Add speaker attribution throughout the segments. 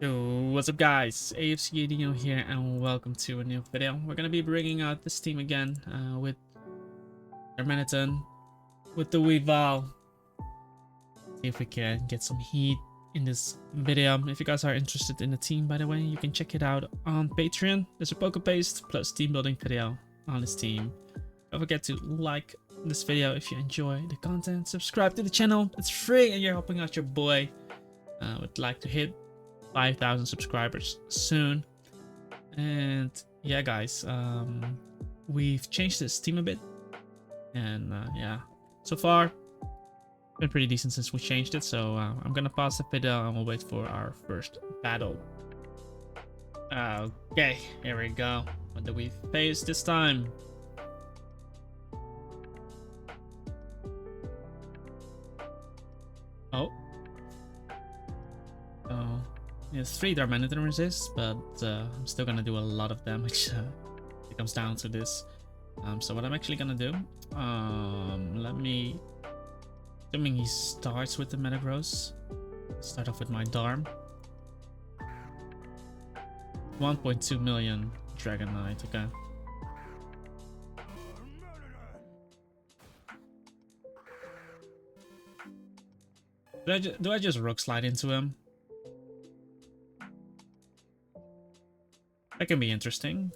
Speaker 1: Yo, what's up guys, AFC here and welcome to a new video. We're gonna be bringing out this team again with Hermaniton, with the Weavile. See if we can get some heat in this video. If you guys are interested in the team, by the way, you can check it out on Patreon. There's a poker paste plus team building video on this team. Don't forget to like this video if you enjoy the content. Subscribe to the channel, it's free and you're helping out your boy. Would like to hit 5,000 subscribers soon. And yeah guys, we've changed this team a bit, and yeah, so far been pretty decent since we changed it. So I'm gonna pause the video and we'll wait for our first battle. Okay, here we go. What do we face this time? Oh, it's 3 Darmanitan resist, but I'm still gonna do a lot of damage. It comes down to this. So what I'm actually gonna do, let me, assuming he starts with the Metagross, start off with my Darm. 1.2 million Dragonite, okay. Do I just Rook Slide into him? That can be interesting.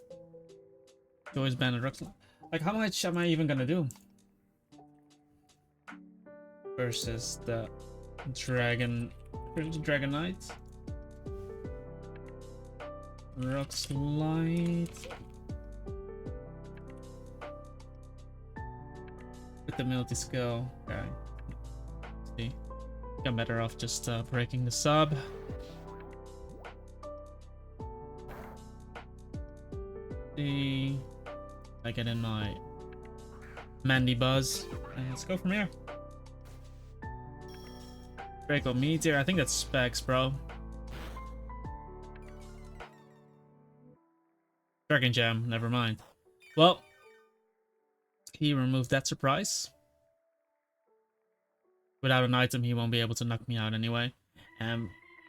Speaker 1: Always ban a Rook Slide. Like, how much am I even gonna do versus the Dragonite? Rock Slide with the Multi Skill. Okay. Let's see, I'm better off just breaking the sub. See, I get in my Mandy Buzz, and let's go from here. Draco Meteor, I think that's specs, bro. Dragon Gem, never mind. Well, he removed that surprise. Without an item, he won't be able to knock me out anyway.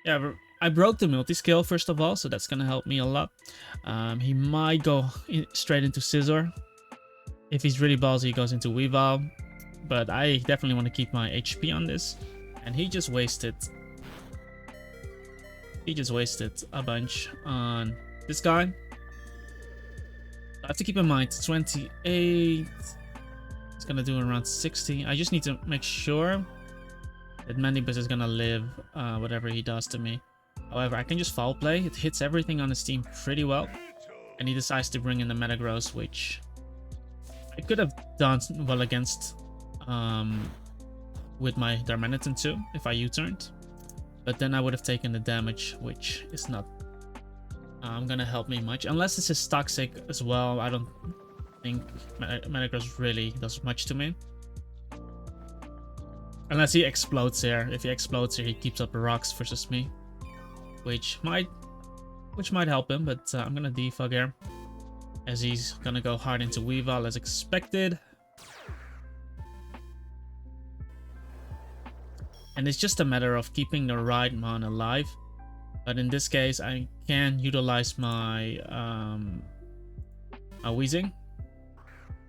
Speaker 1: Yeah, I broke the multi-skill first of all, so that's gonna help me a lot. He might go straight into Scizor. If he's really ballsy, he goes into Weavile. But I definitely want to keep my HP on this. And he just wasted a bunch on this guy. I have to keep in mind 28. It's gonna do around 60. I just need to make sure that Mandibus is gonna live whatever he does to me. However, I can just foul play. It hits everything on his team pretty well. And he decides to bring in the Metagross, which I could have done well against with my Darmanitan too, if I U-turned. But then I would have taken the damage, which is not gonna help me much. Unless this is toxic as well, I don't think Metagross really does much to me. Unless he explodes here. If he explodes here, he keeps up the rocks versus me, which might help him. But I'm gonna defog here, as he's gonna go hard into Weavile as expected. And it's just a matter of keeping the right mon alive. But in this case, I can utilize my Weezing.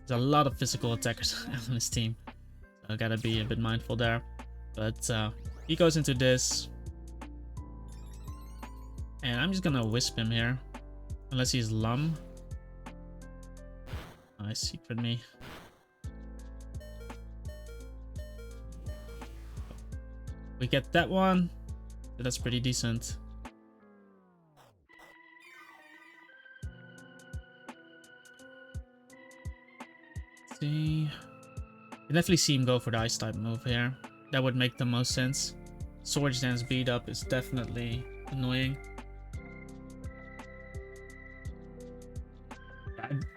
Speaker 1: There's a lot of physical attackers on this team. I gotta be a bit mindful there. But he goes into this. And I'm just gonna Wisp him here. Unless he's Lum. Nice, secret me. We get that one. So that's pretty decent. Let's see. I definitely see him go for the Ice type move here. That would make the most sense. Swords Dance beat up is definitely annoying.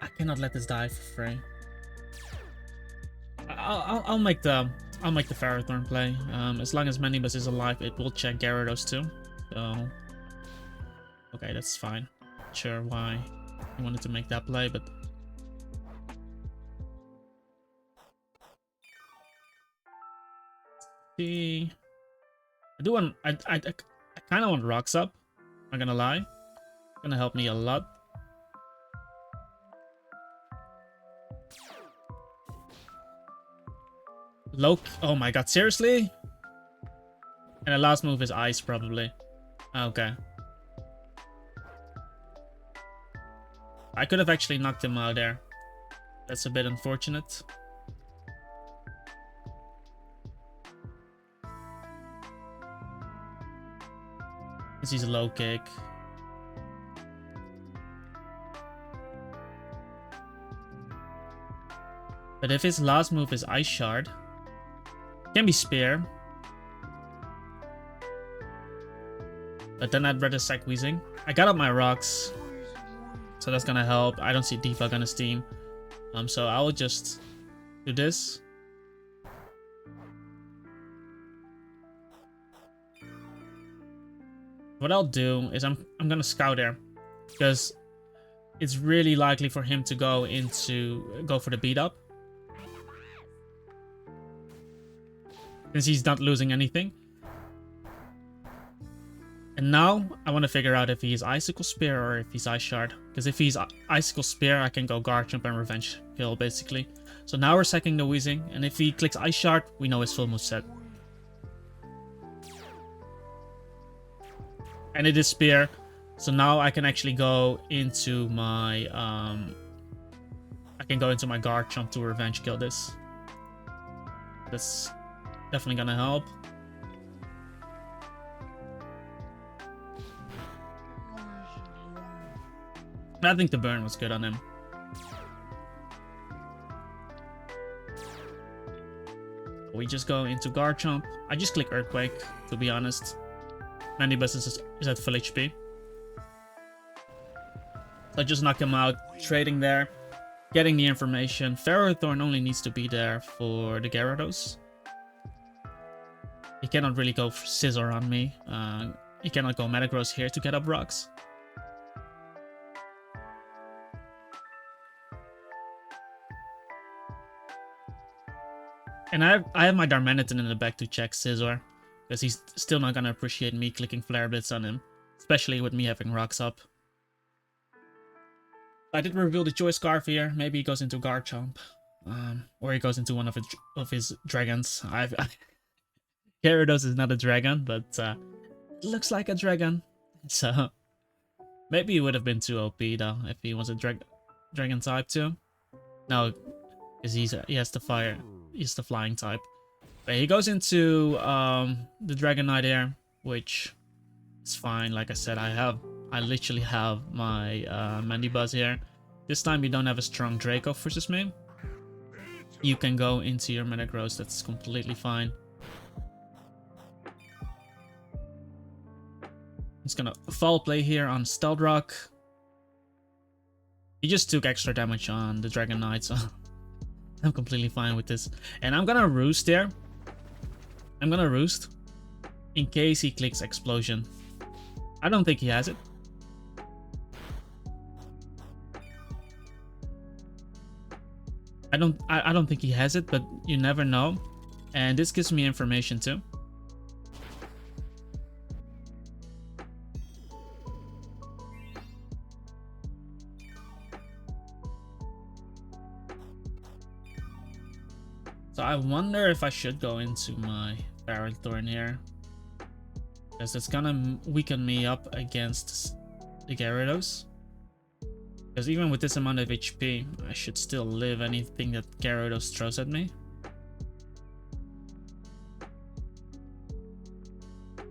Speaker 1: I cannot let this die for free. I'll make the Ferrothorn play. As long as Manibus is alive, it will check Gyarados too. So okay, that's fine. Not sure why I wanted to make that play, but see, I kind of want Rocks up. Not gonna lie. Gonna help me a lot. Oh my god, seriously? And the last move is ice, probably. Okay. I could have actually knocked him out there. That's a bit unfortunate. Because he's a low kick. But if his last move is Ice Shard, can be Spear. But then I'd rather sack Weezing. I got up my rocks, so that's gonna help. I don't see defog on his team. So I will just do this. What I'll do is I'm gonna scout there, because it's really likely for him to go for the beat up, since he's not losing anything. And now I want to figure out if he's Icicle Spear or if he's Ice Shard. Because if he's Icicle Spear, I can go Guard Jump and Revenge Kill, basically. So now we're sacking the Weezing, and if he clicks Ice Shard, we know his full moveset. And it is Spear, so now I can actually go into my Guard Jump to Revenge Kill this. That's definitely gonna help. I think the burn was good on him. We just go into Guard Jump. I just click Earthquake, to be honest. Mandibus is at full HP. So I just knock him out, trading there, getting the information. Ferrothorn only needs to be there for the Gyarados. He cannot really go for Scissor on me. He cannot go Metagross here to get up rocks. And I have my Darmanitan in the back to check Scizor, because he's still not gonna appreciate me clicking Flare Blitz on him, especially with me having rocks up. I did reveal the Choice Scarf here. Maybe he goes into Guard Jump, or he goes into one of his dragons. Gyarados is not a dragon, but it looks like a dragon. So maybe he would have been too OP though if he was a dragon type too. No, because he has the fire. He's the flying type. But he goes into the Dragonite here, which is fine. Like I said, I literally have my Mandibuzz here. This time you don't have a strong Draco versus me. You can go into your Metagross, that's completely fine. He's gonna foul play here on Stealth Rock. He just took extra damage on the Dragonite, so I'm completely fine with this. And I'm gonna Roost there. I'm gonna Roost in case he clicks Explosion. I don't think he has it. I don't think he has it, but you never know. And this gives me information too. So I wonder if I should go into my Ferrothorn here, because it's gonna weaken me up against the Gyarados. Because even with this amount of HP, I should still live anything that Gyarados throws at me.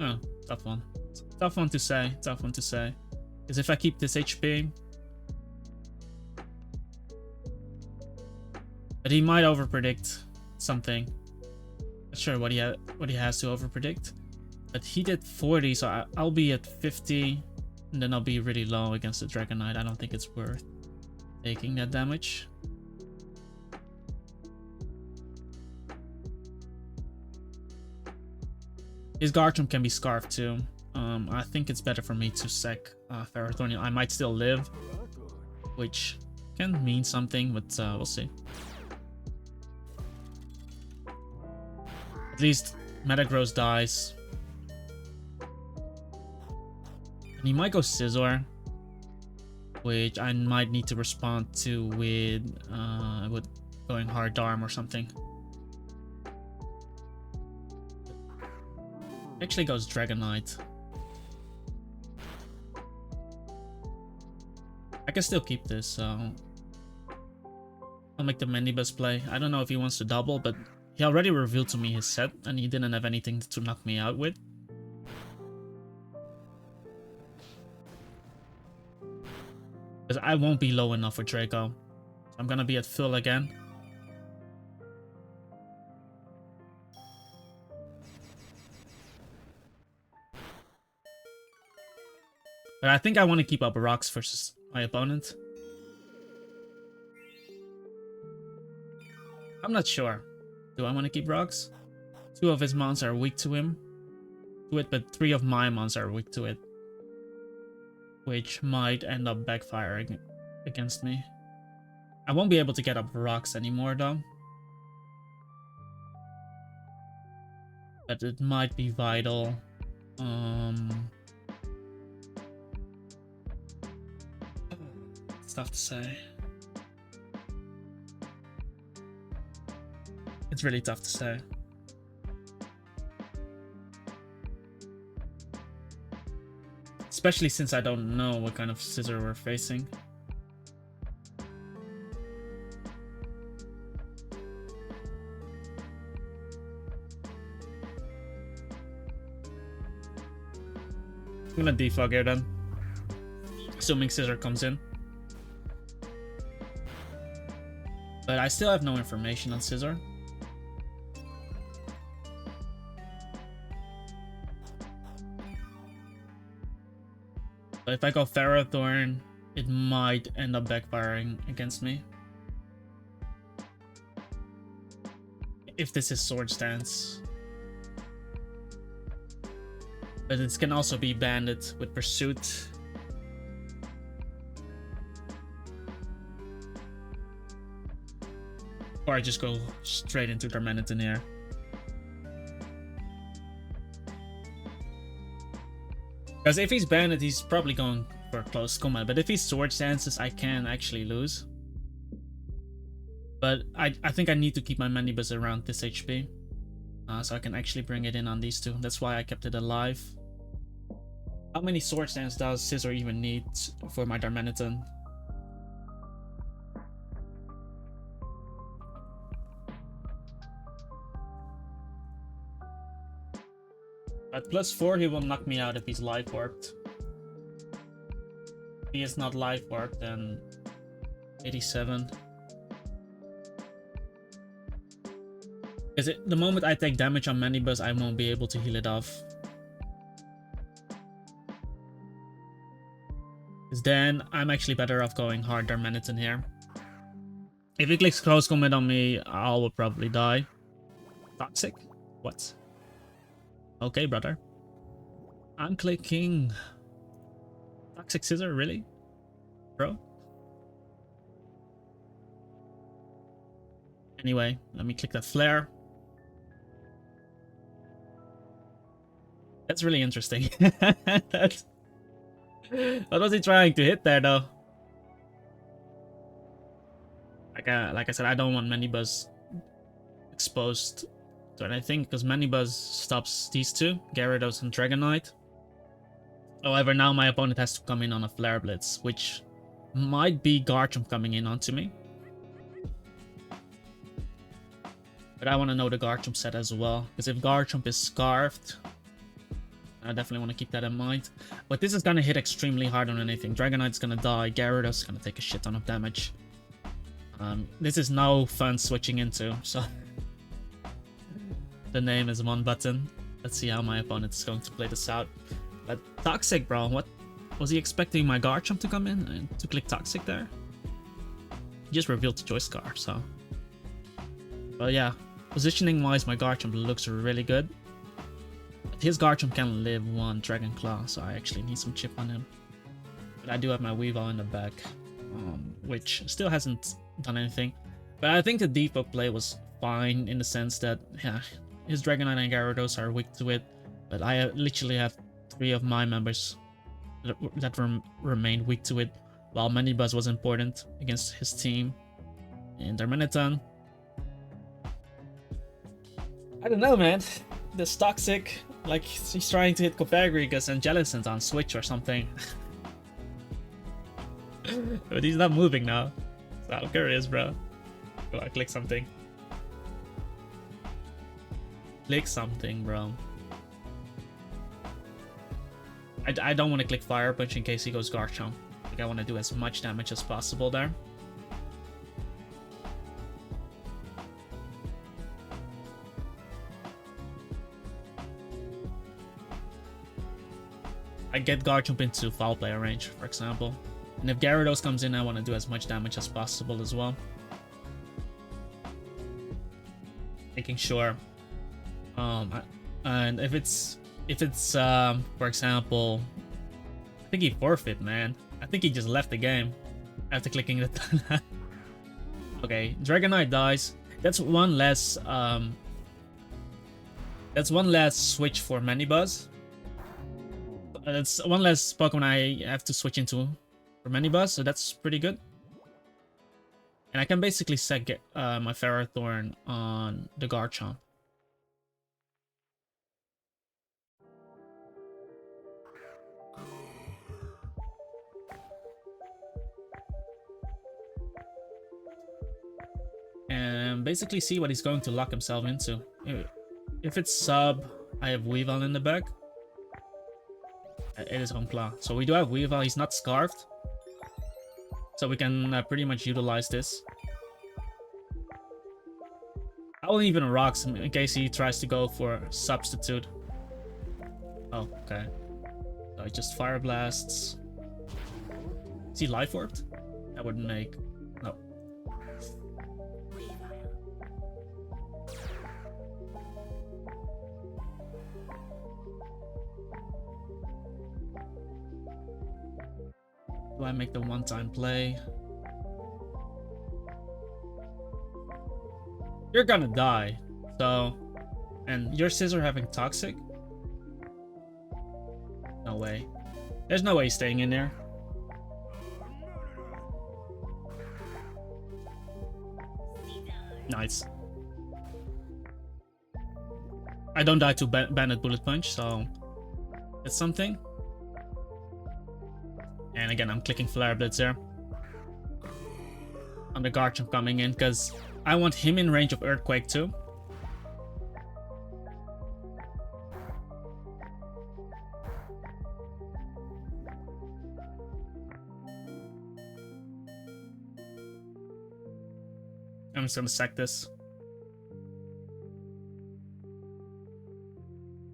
Speaker 1: Oh, tough one. Tough one to say. Tough one to say. Because if I keep this HP, but he might overpredict something. Not sure what he has to overpredict. But he did 40, so I'll be at 50. And then I'll be really low against the Dragonite. I don't think it's worth taking that damage. His Garchomp can be Scarfed too. I think it's better for me to sack Ferrothorn. I might still live, which can mean something, but we'll see. At least Metagross dies. And he might go Scizor, which I might need to respond to with going Hard Arm or something. Actually goes Dragonite. I can still keep this, so I'll make the Mandibuzz play. I don't know if he wants to double, but he already revealed to me his set, and he didn't have anything to knock me out with. Because I won't be low enough for Draco. I'm gonna be at full again. But I think I want to keep up rocks versus my opponent. I'm not sure. Do I want to keep rocks? 2 of his mons are weak to him. But 3 of my mons are weak to it. Which might end up backfiring against me. I won't be able to get up rocks anymore though. But it might be vital. It's tough to say. It's really tough to say. Especially since I don't know what kind of Scizor we're facing. I'm gonna defog here then. Assuming Scizor comes in. But I still have no information on Scizor. But if I go Ferrothorn, it might end up backfiring against me. If this is Sword Stance. But it can also be Bandit with Pursuit. Or I just go straight into Darmanitan here. Because if he's Bandit, he's probably going for close combat. But if he's Sword Stances, I can actually lose. But I think I need to keep my Mandibuzz around this HP. So I can actually bring it in on these two. That's why I kept it alive. How many Sword Stance does Scizor even need for my Darmanitan? At +4, he will knock me out if he's life warped. If he is not life warped, then 87. Because the moment I take damage on Mandibuzz, I won't be able to heal it off. Because then I'm actually better off going hard Darmanitan here. If he clicks close combat on me, I will probably die. Toxic? What? Okay, brother. I'm clicking. Toxic Scizor, really? Bro? Anyway, let me click that flare. That's really interesting. What was he trying to hit there, though? Like I said, I don't want Mandibuzz exposed to anything, because Mandibuzz stops these two, Gyarados and Dragonite. However, now my opponent has to come in on a Flare Blitz, which might be Garchomp coming in onto me. But I want to know the Garchomp set as well, because if Garchomp is Scarfed, I definitely want to keep that in mind. But this is going to hit extremely hard on anything. Dragonite's going to die, Gyarados is going to take a shit ton of damage. This is no fun switching into, so... The name is one button. Let's see how my opponent is going to play this out. But Toxic, bro, what? Was he expecting my Garchomp to come in and to click Toxic there? He just revealed the Choice Scar, so... But yeah, positioning-wise, my Garchomp looks really good. But his Garchomp can live one Dragon Claw, so I actually need some chip on him. But I do have my Weavile in the back, which still hasn't done anything. But I think the default play was fine in the sense that, yeah, his Dragonite and Gyarados are weak to it. But I literally have 3 of my members that remained weak to it, while Manibuzz was important against his team. And Darmanitan, I don't know, man. This toxic, like he's trying to hit Copagrigus and Jellicent's on Switch or something. But he's not moving now. So I'm curious, bro. Go on, click something. Click something, bro. I don't want to click Fire Punch in case he goes Garchomp. Like, I want to do as much damage as possible there. I get Garchomp into Foul Play range, for example. And if Gyarados comes in, I want to do as much damage as possible as well. Making sure. And if it's for example, I think he forfeit, man. I think he just left the game after clicking the Okay, Dragonite dies. That's one less switch for Manibuzz. That's one less Pokemon I have to switch into for Manibuzz, so that's pretty good. And I can basically set my Ferrothorn on the Garchomp. And basically see what he's going to lock himself into. If it's sub, I have Weavile in the back. It is Home Claw. So we do have Weavile, he's not Scarfed. So we can pretty much utilize this. I will even Rocks him in case he tries to go for Substitute. Oh, okay. So he just Fire Blasts. Is he Life Orbed? That wouldn't make... No. Do I make the one-time play? You're gonna die. So... And your Scizor having Toxic? No way. There's no way he's staying in there. Nice. I don't die to Bandit Bullet Punch, so that's something. And again, I'm clicking Flare Blitz there. On the Garchomp coming in, because I want him in range of Earthquake too. I'm just gonna sack this.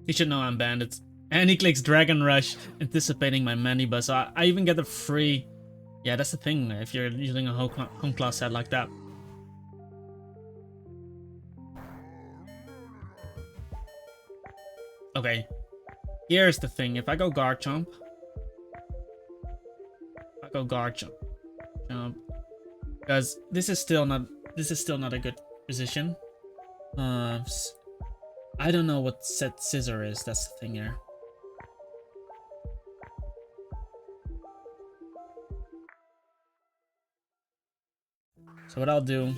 Speaker 1: He should know I'm Bandit. And he clicks Dragon Rush, anticipating my Manibuzz. So I even get a free... Yeah, that's the thing, if you're using a home class set like that. Okay, here's the thing. If I go Garchomp... Because this is still not a good position. I don't know what set Scizor is, that's the thing here. So what I'll do...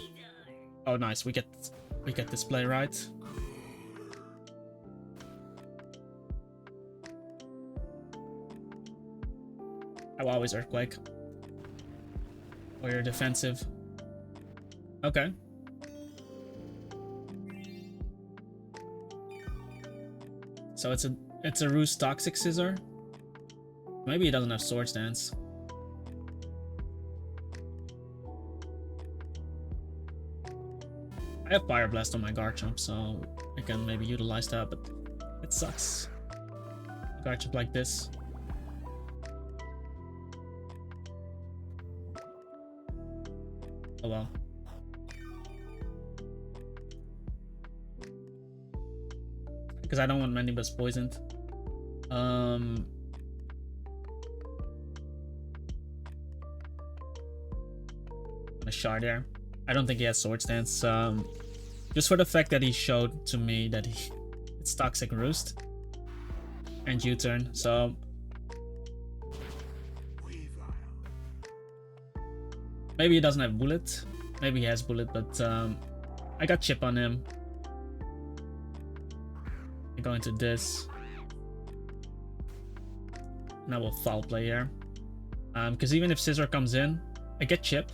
Speaker 1: Oh nice, we get this play right. I will always Earthquake. Or you're defensive. Okay. So it's a Roost Toxic Scizor. Maybe he doesn't have Swords Dance. I have Fire Blast on my Garchomp, so I can maybe utilize that, but it sucks. Garchomp like this. Oh well. Because I don't want Manibuzz poisoned. A Shard there. I don't think he has Sword Stance. Just for the fact that he showed to me that it's Toxic Roost and U-turn. So Maybe he doesn't have bullet. Maybe he has bullet, but I got chip on him. I go into this. And I will foul play here. Because even if Scissor comes in, I get chip.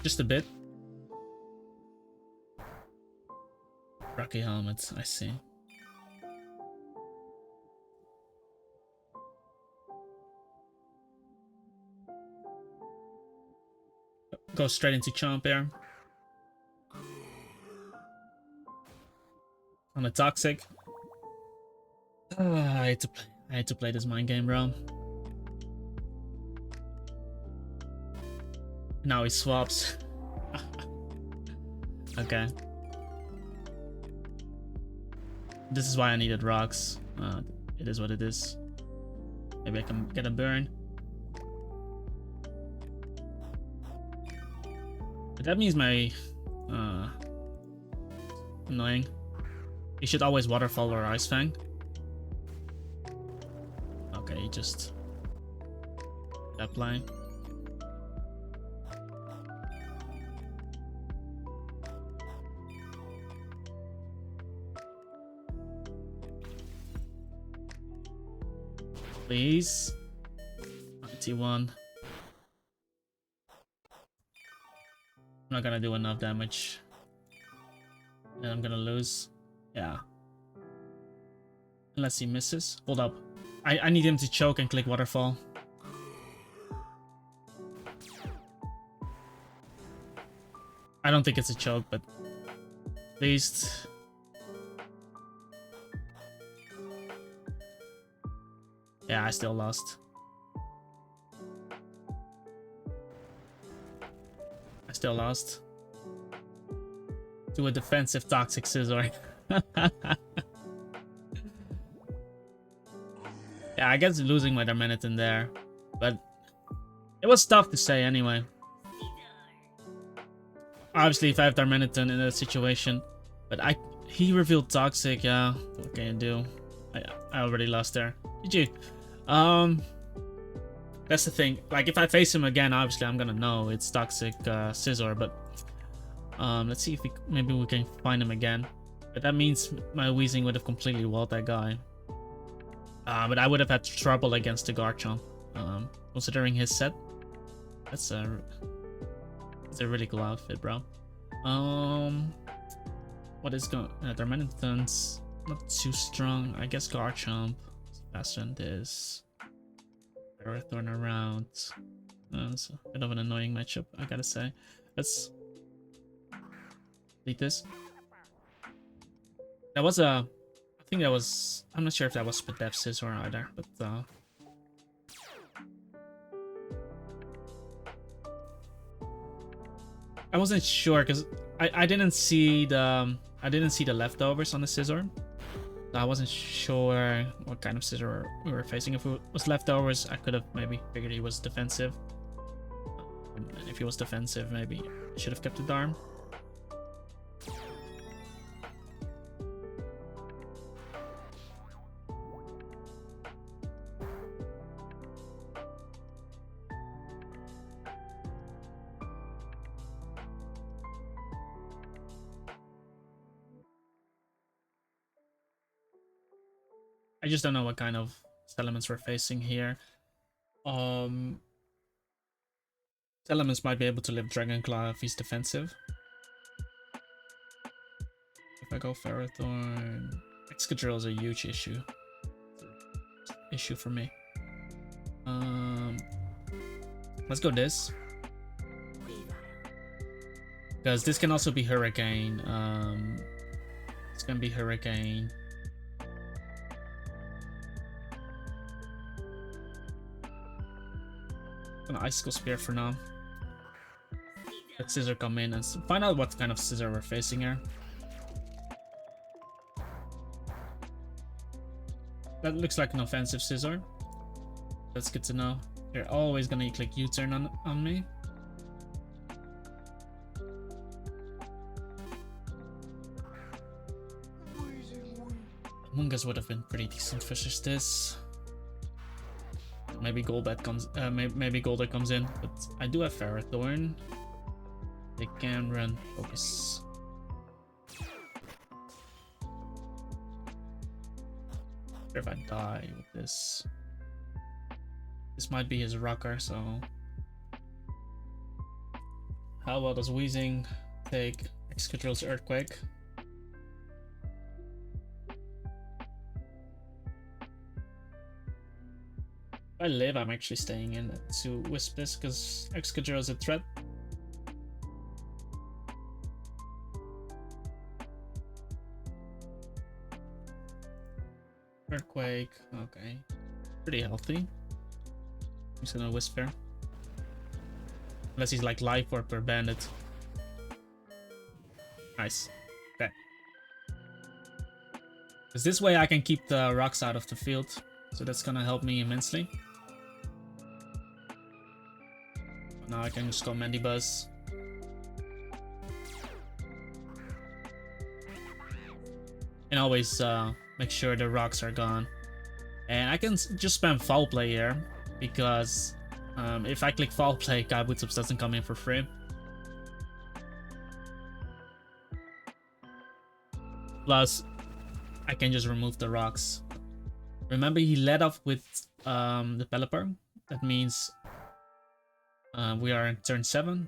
Speaker 1: Just a bit. Rocky helmet, I see. Go straight into Chomp here. On a Toxic. I hate to play this mind game, bro. Now he swaps. Okay. This is why I needed rocks. It is what it is. Maybe I can get a burn. But that means my... annoying. You should always Waterfall or Ice Fang. Okay, he just... apply. Please. 91. I'm not gonna do enough damage. And I'm gonna lose. Yeah. Unless he misses. Hold up. I need him to choke and click Waterfall. I don't think it's a choke, but at least... Yeah, I still lost. I still lost. To a defensive Toxic Scissor. Yeah, I guess losing my Darmanitan there. But it was tough to say anyway. Obviously, if I have Darmanitan in that situation. But he revealed Toxic, yeah. What can you do? I already lost there. GG. That's the thing. Like, if I face him again, obviously I'm gonna know it's Toxic Scissor, but let's see if maybe we can find him again. But that means my Weezing would have completely walled that guy. But I would have had trouble against the Garchomp. Considering his set. It's a really cool outfit, bro. What is going Darmanitan's not too strong. I guess Garchomp is faster than this. Ferrothorn around. It's a bit of an annoying matchup, I gotta say. Let's delete this. That was a... I think that was... I'm not sure if that was Spadef Scissor either, but... I wasn't sure because I didn't see the leftovers on the Scissor. I wasn't sure what kind of Scissor we were facing. If it was leftovers, I could have maybe figured he was defensive. And if he was defensive, maybe I should have kept the Darm. I just don't know what kind of elements we're facing here. Elements might be able to live Dragon Claw if he's defensive. If I go Ferrothorn, Excadrill is a huge issue. Issue for me. Let's go this. Because this can also be Hurricane. It's gonna be Hurricane. An Icicle Spear for now. Let Scissor come in and find out what kind of Scissor we're facing here. That looks like an offensive Scissor. That's good to know. They're always gonna click U-turn on me. Mungus would have been pretty decent versus this. Maybe Golbat comes. Maybe Golder comes in, but I do have Ferrothorn. They can run focus. If I die with this, this might be his rocker. So, how well does Weezing take Excadrill's Earthquake? If I live, I'm actually staying in to Wisp this because Excadrill is a threat. Earthquake, okay. Pretty healthy. He's gonna Whisper. Unless he's like Life Orb or Bandit. Nice. Okay. Because this way I can keep the rocks out of the field. So that's gonna help me immensely. Now I can just go Mandibuzz. And always make sure the rocks are gone. And I can just spam Foul Play here. Because if I click Foul Play, Kabutops doesn't come in for free. Plus, I can just remove the rocks. Remember, he led off with the Pelipper. That means we are in turn 7.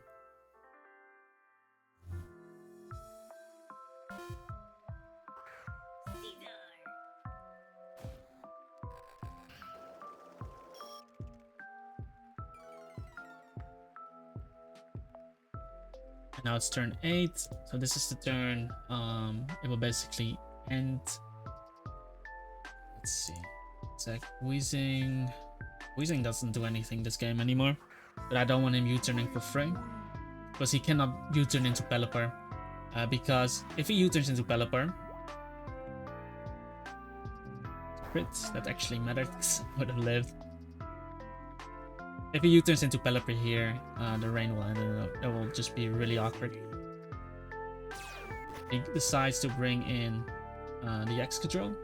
Speaker 1: And now it's turn 8. So this is the turn. It will basically end. Let's see. It's like Weezing. Weezing doesn't do anything this game anymore. But I don't want him U-turning for free. Because he cannot U-turn into Pelipper. Because if he U-turns into Pelipper, crit, that actually mattered. Would have lived. If he U-turns into Pelipper here, the rain will end. It will just be really awkward. He decides to bring in the Excadrill,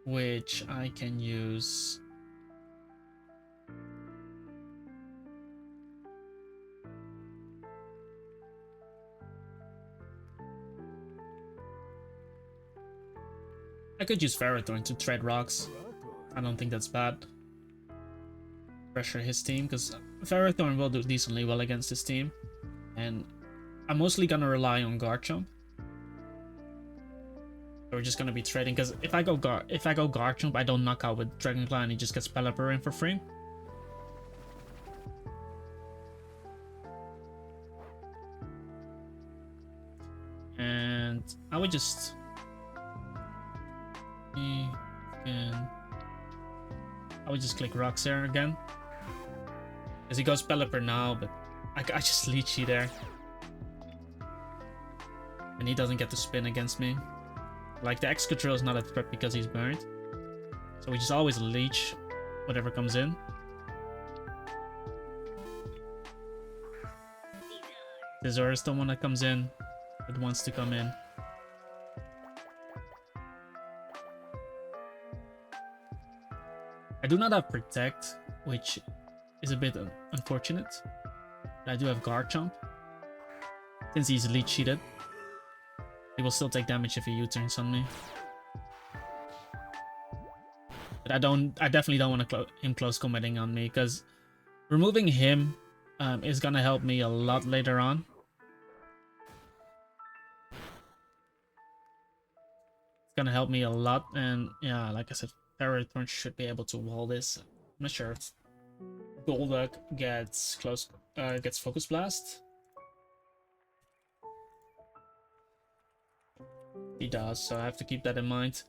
Speaker 1: which I can use. I could use Ferrothorn to tread rocks. I don't think that's bad. Pressure his team, because Ferrothorn will do decently well against this team. And I'm mostly gonna rely on Garchomp. So we're just gonna be trading, because if I go Garchomp, I don't knock out with Dragonclaw and he just gets Pelipper in for free. And I would just click rocks here again. Because he goes Pelipper now, but I just Leechy there. And he doesn't get to spin against me. Like, the Excadrill is not a threat because he's burned. So we just always leech whatever comes in. Scizor is the one that comes in, that wants to come in. I do not have Protect, which is a bit unfortunate. But I do have Garchomp. Since he's leech cheated, he will still take damage if he U-turns on me. But I definitely don't want him close combating on me, because removing him is gonna help me a lot later on. It's gonna help me a lot, and yeah, like I said, Ferrothorn should be able to wall this. I'm not sure if Golduck gets Focus Blast. He does, so I have to keep that in mind.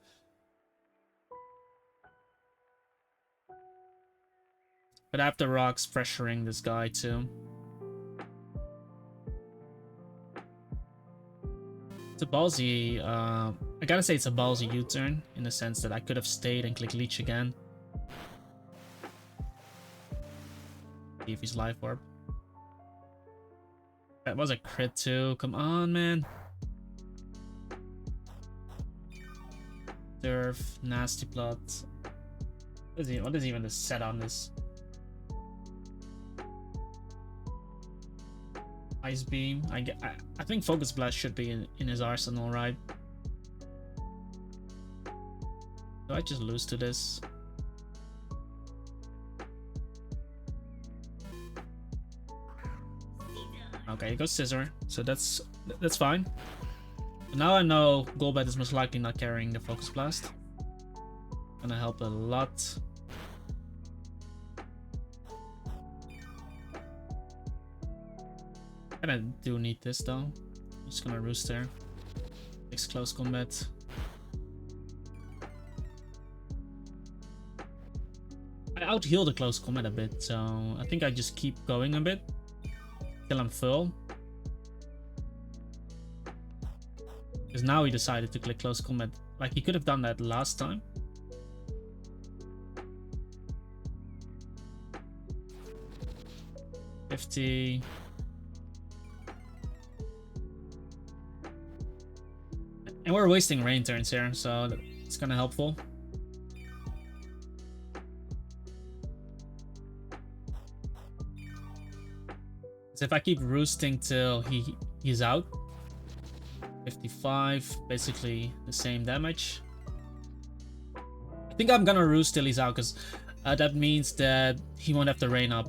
Speaker 1: But I have the rocks pressuring this guy too. It's a ballsy, I gotta say it's a ballsy U-turn, in the sense that I could have stayed and clicked Leech again. See if he's Life Orb. That was a crit too, come on man. Turf, Nasty Plot. What is even the set on this? Ice Beam. I think Focus Blast should be in his arsenal, right? Do I just lose to this? Okay, he goes Scissor, so that's fine. But now I know Golbat is most likely not carrying the Focus Blast. Gonna help a lot. I do need this though. I'm just gonna Roost there. Takes close combat. I out-heal the close combat a bit, so I think I just keep going a bit till I'm full. Because now he decided to click close combat. Like, he could have done that last time. $50. And we're wasting rain turns here, so it's kind of helpful. So if I keep roosting till he's out, 55, basically the same damage. I think I'm gonna roost till he's out, because that means that he won't have to rain up.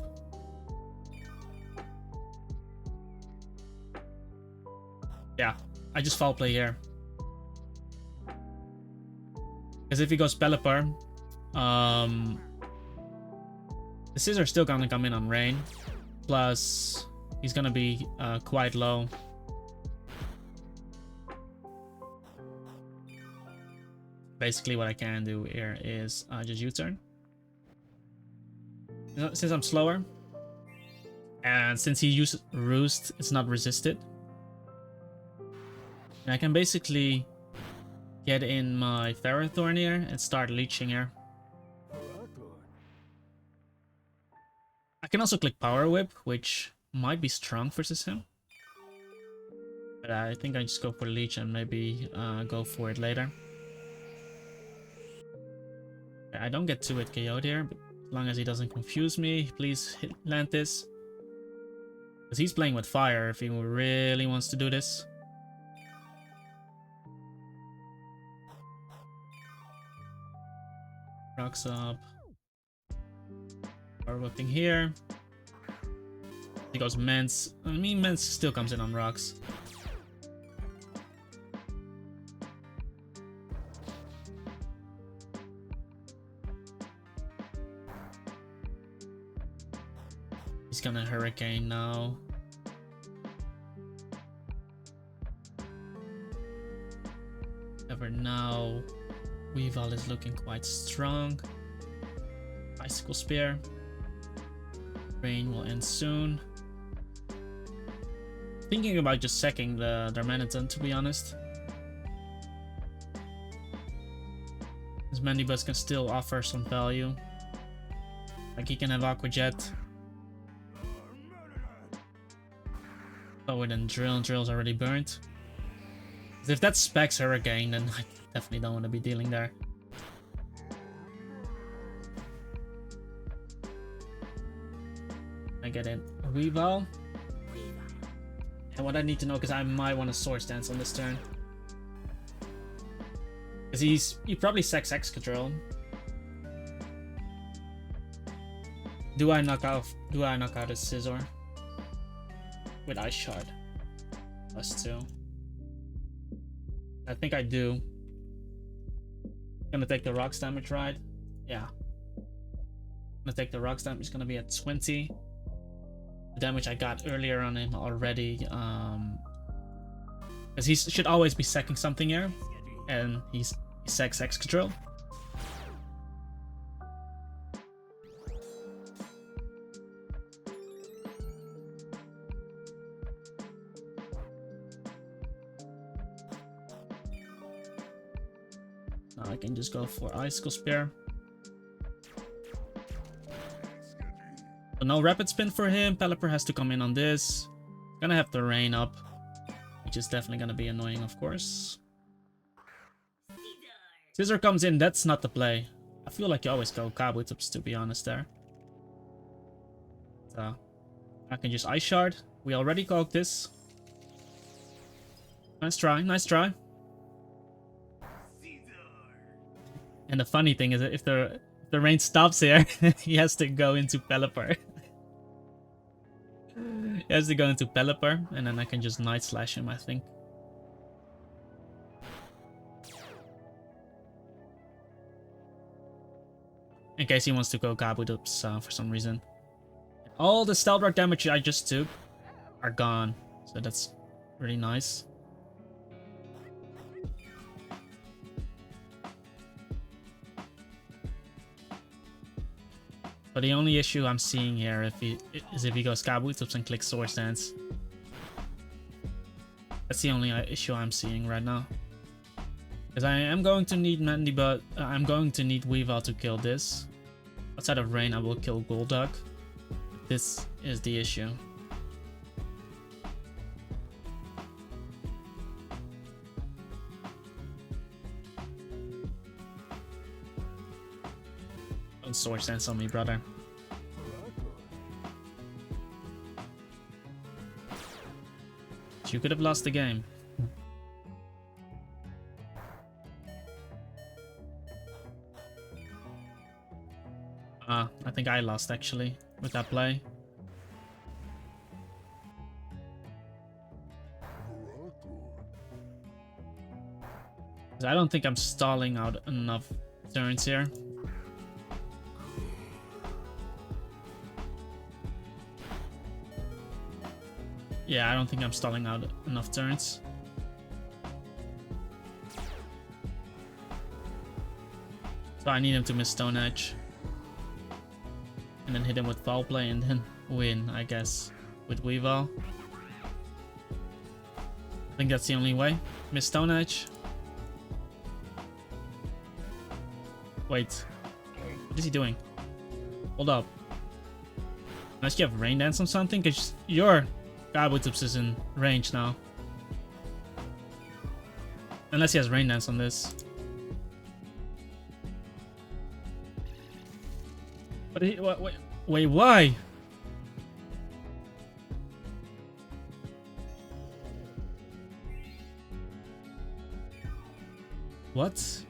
Speaker 1: Yeah, I just foul play here. Because if he goes Pelipper, the Scissors still gonna come in on rain. Plus, he's gonna be quite low. Basically, what I can do here is just U-turn. Since I'm slower, and since he used Roost, it's not resisted. And I can basically get in my Ferrothorn here and start leeching here. I can also click Power Whip, which might be strong versus him. But I think I just go for Leech and maybe go for it later. I don't get 2-hit KO'd here, but as long as he doesn't confuse me, please land this. Because he's playing with fire if he really wants to do this. Rocks up. Power whipping here. He goes Mence. I mean, Mence still comes in on rocks. He's gonna Hurricane now. However, now Weavile is looking quite strong. Icicle Spear. Rain will end soon. Thinking about just sacking the Darmanitan, to be honest. His Mandibus can still offer some value. Like, he can have Aqua Jet. Oh, and then Drill's already burnt. If that specs Hurricane, then I definitely don't want to be dealing there. I get in Weavile. And what I need to know, because I might want to Swords Dance on this turn. Because he probably sacks Excadrill. Do I knock out a Scizor? With Ice Shard. +2. I think I do. Gonna take the Rocks damage, right? Yeah. Gonna take the Rocks damage, gonna be at 20. The damage I got earlier on him already. Because he should always be sacking something here. And he sacks Excadrill. I can just go for Icicle Spear. So no Rapid Spin for him. Pelipper has to come in on this. Gonna have to rain up, which is definitely gonna be annoying, of course. Scissor comes in, that's not the play. I feel like you always go Kabutops, to be honest there. So, I can just Ice Shard. We already cooked this. Nice try, nice try. And the funny thing is that if the rain stops here, he has to go into Pelipper. He has to go into Pelipper, and then I can just Night Slash him, I think. In case he wants to go Kabutops for some reason. All the Stealth Rock damage I just took are gone, so that's really nice. But the only issue I'm seeing here is if he goes Kabutops and clicks Swords Dance. That's the only issue I'm seeing right now. Because I am going to need Mandy, but I'm going to need Weavile to kill this. Outside of Rain, I will kill Golduck. This is the issue. Don't Swords Dance on me, brother. You could have lost the game. I think I lost actually with that play. I don't think I'm stalling out enough turns here. Yeah, I don't think I'm stalling out enough turns. So I need him to miss Stone Edge. And then hit him with Foul Play and then win, I guess, with Weavile. I think that's the only way. Miss Stone Edge. Wait. What is he doing? Hold up. Unless you have Rain Dance on something, because your Kabutops is in range now. Unless he has Rain Dance on this. But he, wait, why? What?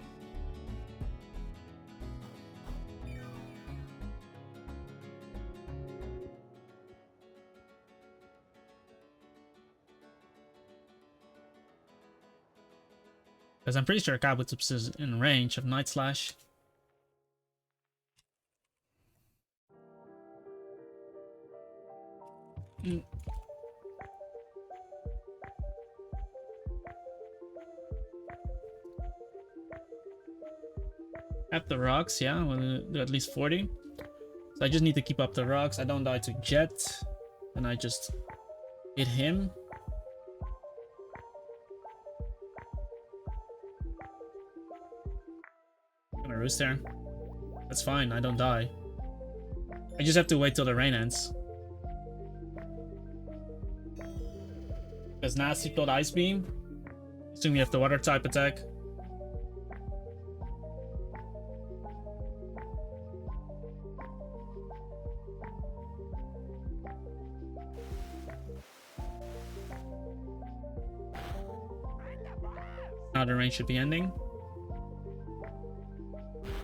Speaker 1: Because I'm pretty sure Kabutops is in range of Night Slash. At the rocks, yeah, we'll do at least 40. So I just need to keep up the rocks. I don't die to Jet, and I just hit him. I'm gonna roost there. That's fine, I don't die. I just have to wait till the rain ends. Because Nasty killed Ice Beam. Assume you have the water type attack. Now the rain should be ending.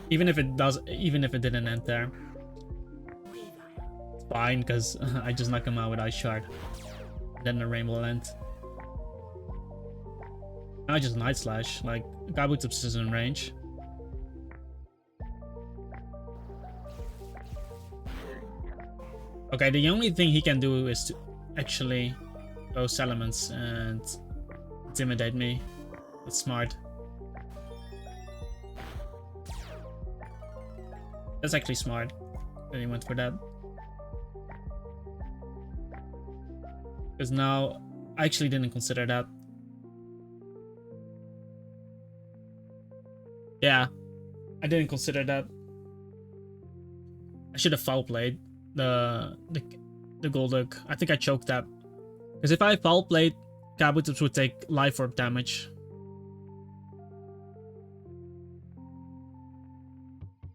Speaker 1: Even if it didn't end there. It's fine, because I just knock him out with Ice Shard. Then the rain will end. Now I just Night Slash, like Kabutops is in range. Okay, the only thing he can do is to actually go Salamence and intimidate me. That's smart. That's actually smart that he went for that. Because now I actually didn't consider that. Yeah, I didn't consider that. I should have foul played the Golduck. I think I choked that. Because if I foul played, Kabutops would take Life Orb damage.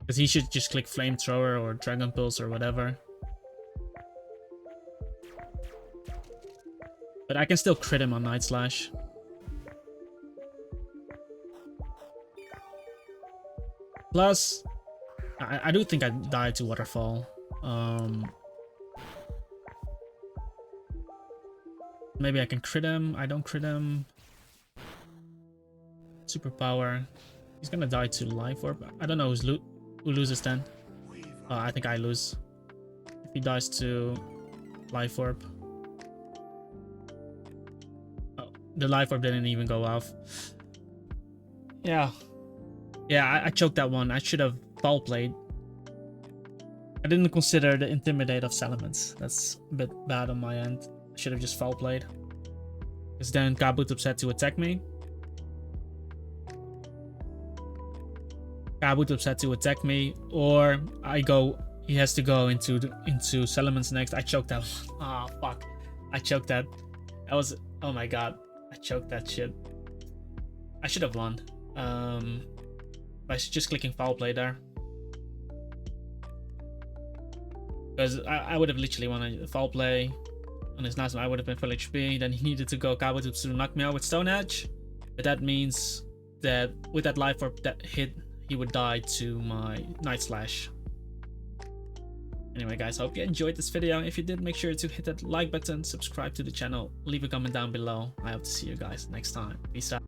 Speaker 1: Because he should just click Flamethrower or Dragon Pulse or whatever. But I can still crit him on Night Slash. Plus, I do think I died to Waterfall. Maybe I can crit him. I don't crit him. Superpower. He's gonna die to Life Orb. I don't know who loses then. I think I lose. If he dies to Life Orb. Oh, the Life Orb didn't even go off. Yeah. Yeah, I choked that one. I should have foul played. I didn't consider the Intimidate of Salamence. That's a bit bad on my end. I should have just foul played. Because then Kabutops had to attack me. Kabutops had to attack me, or he has to go into Salamence next. I choked that one. Ah, fuck. I choked that. That was, oh my god. I choked that shit. I should have won. By just clicking foul play there. Because I would have literally won a foul play on his last one. I would have been full HP. Then he needed to go Kabutops to knock me out with Stone Edge. But that means that with that Life Orb that hit, he would die to my Night Slash. Anyway guys, hope you enjoyed this video. If you did, make sure to hit that like button, subscribe to the channel, leave a comment down below. I hope to see you guys next time. Peace out.